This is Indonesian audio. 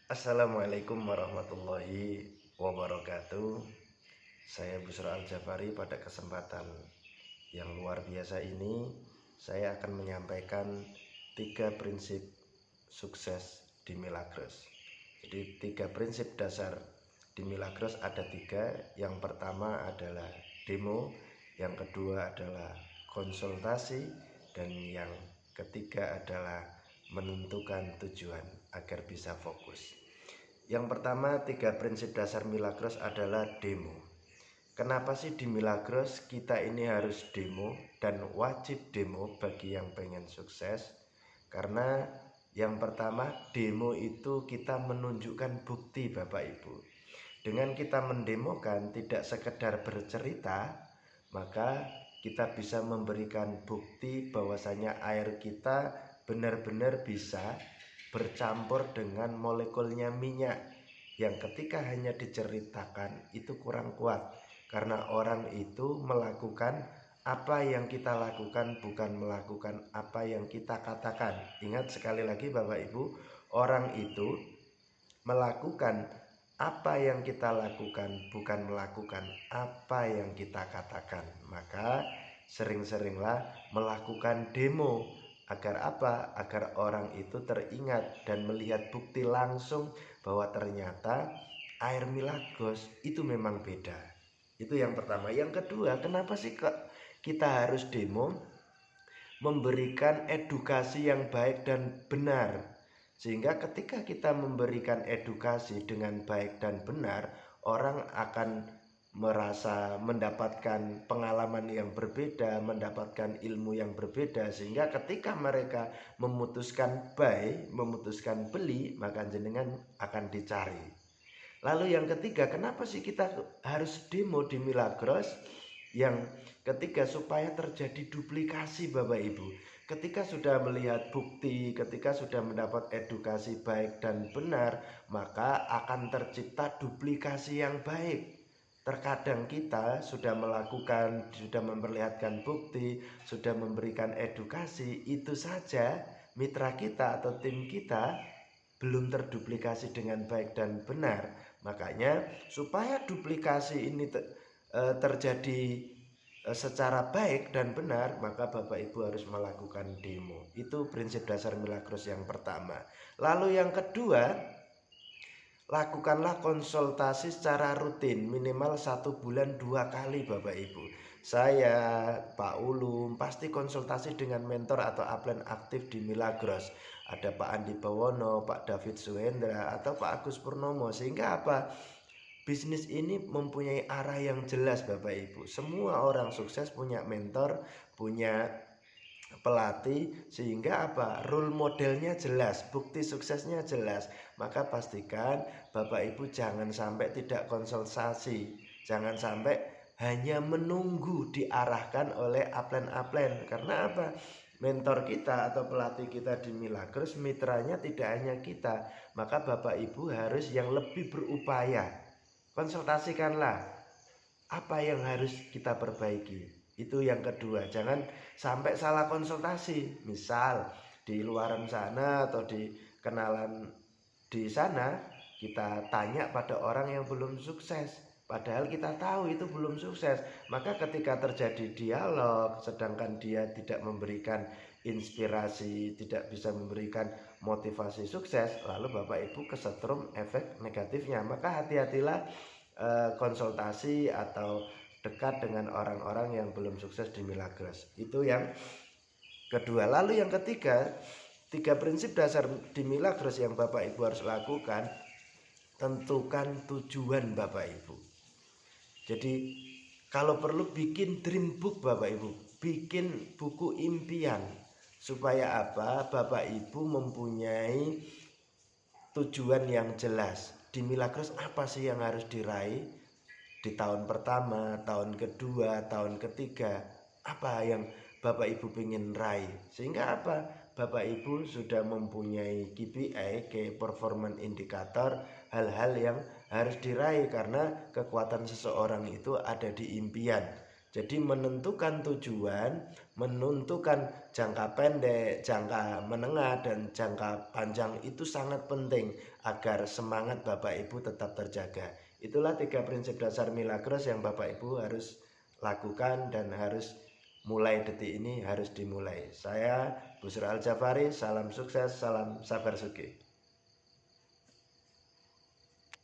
Assalamualaikum warahmatullahi wabarakatuh. Saya Busra Al-Jafari. Pada kesempatan yang luar biasa ini, saya akan menyampaikan 3 prinsip sukses di Milagros. Jadi 3 prinsip dasar di Milagros ada 3. Yang pertama adalah demo, yang kedua adalah konsultasi, dan yang ketiga adalah menentukan tujuan agar bisa fokus. Yang pertama, 3 prinsip dasar Milagros adalah demo. Kenapa sih di Milagros kita ini harus demo dan wajib demo bagi yang pengen sukses? Karena yang pertama, demo itu kita menunjukkan bukti Bapak Ibu. Dengan kita mendemokan tidak sekedar bercerita, maka kita bisa memberikan bukti bahwasanya air kita benar-benar bisa bercampur dengan molekulnya minyak, yang ketika hanya diceritakan itu kurang kuat, karena orang itu melakukan apa yang kita lakukan, bukan melakukan apa yang kita katakan. Ingat sekali lagi Bapak Ibu, orang itu melakukan apa yang kita lakukan, bukan melakukan apa yang kita katakan. Maka sering-seringlah melakukan demo. Agar apa? Agar orang itu teringat dan melihat bukti langsung bahwa ternyata air Milagros itu memang beda. Itu yang pertama. Yang kedua, kenapa sih kita harus demo? Memberikan edukasi yang baik dan benar. Sehingga ketika kita memberikan edukasi dengan baik dan benar, orang akan merasa mendapatkan pengalaman yang berbeda, mendapatkan ilmu yang berbeda, sehingga ketika mereka memutuskan buy, memutuskan beli, maka jenengan akan dicari. Lalu yang ketiga, kenapa sih kita harus demo di Milagros? Yang ketiga, supaya terjadi duplikasi Bapak Ibu. Ketika sudah melihat bukti, ketika sudah mendapat edukasi baik dan benar, maka akan tercipta duplikasi yang baik. Terkadang kita sudah melakukan, sudah memperlihatkan bukti, sudah memberikan edukasi, itu saja mitra kita atau tim kita belum terduplikasi dengan baik dan benar. Makanya supaya duplikasi ini terjadi secara baik dan benar, maka Bapak Ibu harus melakukan demo. Itu prinsip dasar Milagros yang pertama. Lalu yang kedua, lakukanlah konsultasi secara rutin, minimal 1 bulan 2 kali Bapak Ibu. Saya, Pak Ulum, pasti konsultasi dengan mentor atau upline aktif di Milagros. Ada Pak Andi Bawono, Pak David Suhendra, atau Pak Agus Purnomo. Sehingga apa? Bisnis ini mempunyai arah yang jelas Bapak Ibu. Semua orang sukses punya mentor, punya pelatih, sehingga apa? Role modelnya jelas, bukti suksesnya jelas. Maka pastikan Bapak Ibu jangan sampai tidak konsultasi, jangan sampai hanya menunggu diarahkan oleh upline. Karena apa? Mentor kita atau pelatih kita di Milagros, mitranya tidak hanya kita. Maka Bapak Ibu harus yang lebih berupaya. Konsultasikanlah apa yang harus kita perbaiki. Itu yang kedua. Jangan sampai salah konsultasi. Misal di luaran sana atau di kenalan di sana, kita tanya pada orang yang belum sukses, padahal kita tahu itu belum sukses. Maka ketika terjadi dialog, sedangkan dia tidak memberikan inspirasi, tidak bisa memberikan motivasi sukses, lalu Bapak Ibu kesetrum efek negatifnya. Maka hati-hatilah konsultasi atau dekat dengan orang-orang yang belum sukses di Milagros. Itu yang kedua. Lalu yang ketiga, 3 prinsip dasar di Milagros yang Bapak Ibu harus lakukan. Tentukan tujuan Bapak Ibu. Jadi kalau perlu bikin dream book Bapak Ibu, bikin buku impian. Supaya apa? Bapak Ibu mempunyai tujuan yang jelas. Di Milagros apa sih yang harus diraih di tahun pertama, tahun kedua, tahun ketiga? Apa yang Bapak Ibu ingin raih? Sehingga apa? Bapak Ibu sudah mempunyai KPI, Key Performance Indicator, hal-hal yang harus diraih, karena kekuatan seseorang itu ada di impian. Jadi menentukan tujuan, menentukan jangka pendek, jangka menengah, dan jangka panjang itu sangat penting agar semangat Bapak Ibu tetap terjaga. Itulah 3 prinsip dasar Milagros yang Bapak Ibu harus lakukan dan harus mulai detik ini harus dimulai. Saya Busra Al Jafari, salam sukses, salam sabar sugih.